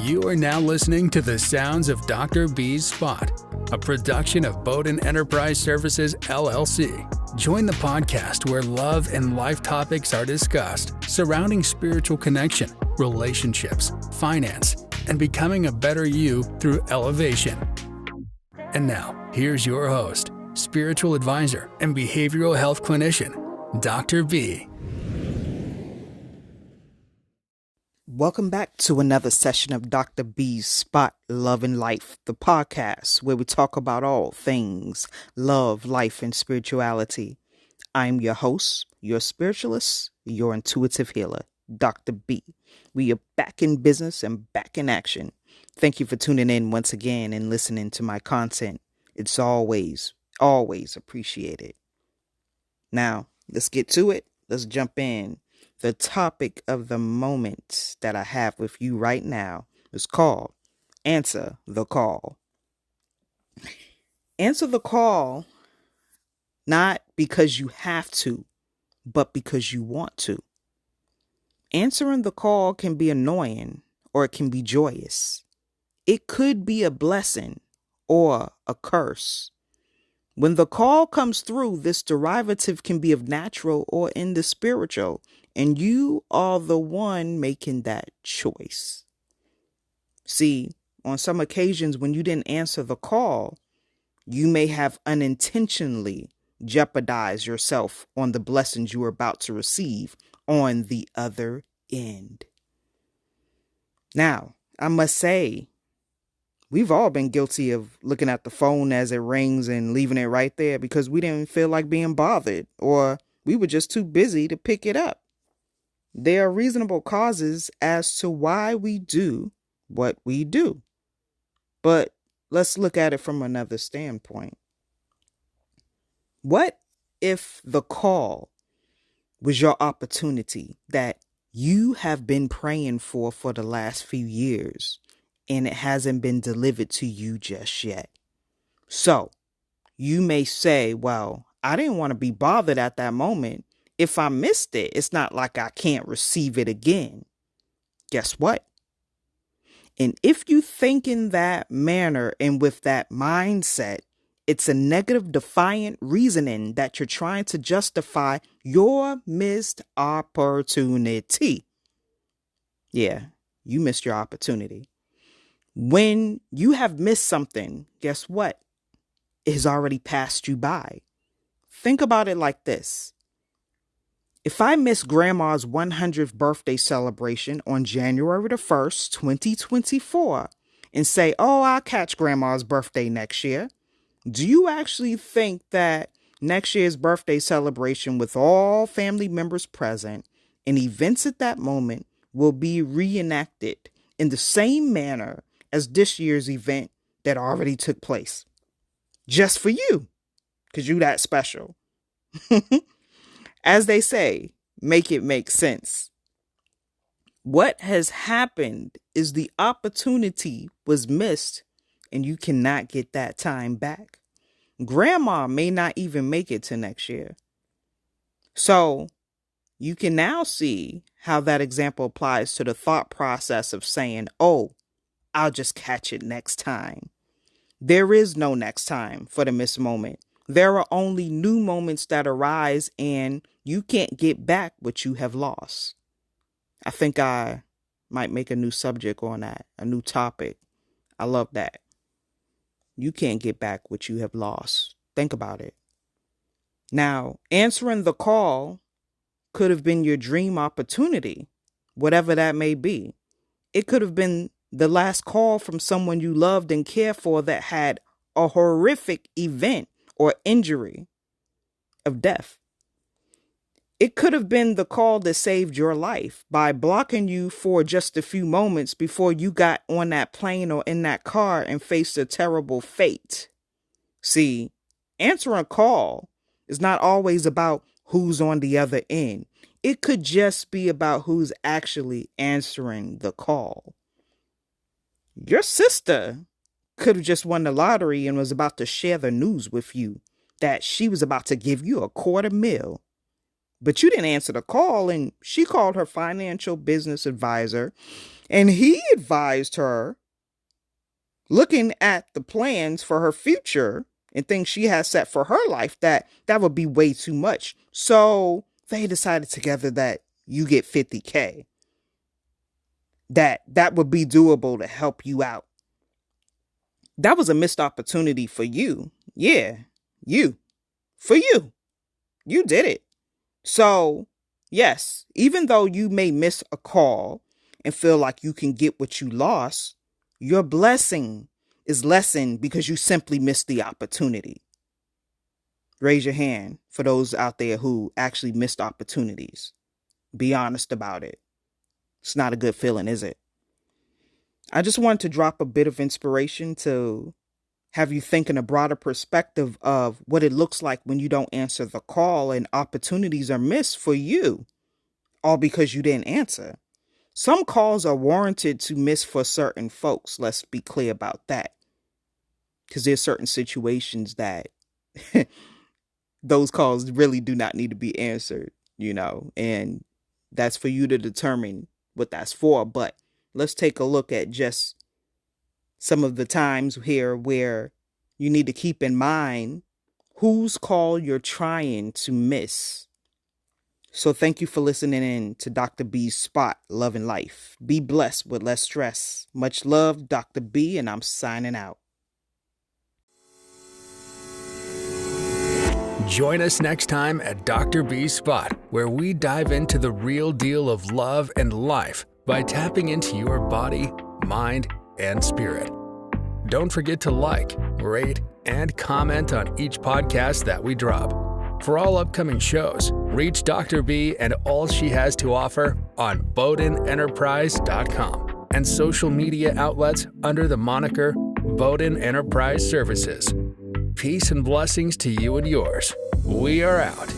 You are now listening to the sounds of Dr. B's Spot, a production of Bowden Enterprise Services, LLC. Join the podcast where love and life topics are discussed surrounding spiritual connection, relationships, finance, and becoming a better you through elevation. And now, here's your host, spiritual advisor and behavioral health clinician, Dr. B. Welcome back to another session of Dr. B's Spot, Love and Life, the podcast where we talk about all things love, life, and spirituality. I'm your host, your spiritualist, your intuitive healer, Dr. B. We are back in business and back in action. Thank you for tuning in once again and listening to my content. It's always appreciated. Now, let's get to it. Let's jump in. The topic of the moment that I have with you right now is called Answer the Call. Answer the call, not because you have to, but because you want to. Answering the call can be annoying or it can be joyous. It could be a blessing or a curse. When the call comes through, this derivative can be of natural or in the spiritual, and you are the one making that choice. See, on some occasions when you didn't answer the call, you may have unintentionally jeopardized yourself on the blessings you are about to receive on the other end. Now, I must say, we've all been guilty of looking at the phone as it rings and leaving it right there because we didn't feel like being bothered or we were just too busy to pick it up. There are reasonable causes as to why we do what we do. But let's look at it from another standpoint. What if the call was your opportunity that you have been praying for the last few years and it hasn't been delivered to you just yet? So you may say, well, I didn't want to be bothered at that moment. If I missed it, it's not like I can't receive it again. Guess what? And if you think in that manner and with that mindset, it's a negative, defiant reasoning that you're trying to justify your missed opportunity. Yeah, you missed your opportunity. When you have missed something, guess what? It has already passed you by. Think about it like this. If I miss Grandma's 100th birthday celebration on January the 1st, 2024, and say, oh, I'll catch Grandma's birthday next year, do you actually think that next year's birthday celebration with all family members present and events at that moment will be reenacted in the same manner as this year's event that already took place? Just for you, because you that special. As they say, make it make sense. What has happened is the opportunity was missed and you cannot get that time back. Grandma may not even make it to next year. So you can now see how that example applies to the thought process of saying, oh, I'll just catch it next time. There is no next time for the missed moment. There are only new moments that arise and you can't get back what you have lost. I think I might make a new subject on that, a new topic. I love that. You can't get back what you have lost. Think about it. Now, answering the call could have been your dream opportunity, whatever that may be. It could have been the last call from someone you loved and cared for that had a horrific event or injury of death. It could have been the call that saved your life by blocking you for just a few moments before you got on that plane or in that car and faced a terrible fate. See, answering a call is not always about who's on the other end. It could just be about who's actually answering the call. Your sister could have just won the lottery and was about to share the news with you that she was about to give you $250,000. But you didn't answer the call, and she called her financial business advisor, and he advised her, looking at the plans for her future and things she has set for her life, that would be way too much. So they decided together that you get $50K. That would be doable to help you out. That was a missed opportunity for you. Yeah, for you. You did it. So, yes, even though you may miss a call and feel like you can get what you lost, your blessing is lessened because you simply missed the opportunity. Raise your hand for those out there who actually missed opportunities. Be honest about it. It's not a good feeling, is it? I just wanted to drop a bit of inspiration to have you think in a broader perspective of what it looks like when you don't answer the call and opportunities are missed for you, all because you didn't answer. Some calls are warranted to miss for certain folks. Let's be clear about that. Because there's certain situations that those calls really do not need to be answered, and that's for you to determine what that's for. But let's take a look at just some of the times here where you need to keep in mind whose call you're trying to miss. So thank you for listening in to Dr. B's Spot, Love and Life. Be blessed with less stress. Much love, Dr. B, and I'm signing out. Join us next time at Dr. B's Spot, where we dive into the real deal of love and life by tapping into your body, mind, and spirit. Don't forget to like, rate, and comment on each podcast that we drop. For all upcoming shows, reach Dr. B and all she has to offer on BowdenEnterprise.com and social media outlets under the moniker Bowden Enterprise Services. Peace and blessings to you and yours. We are out.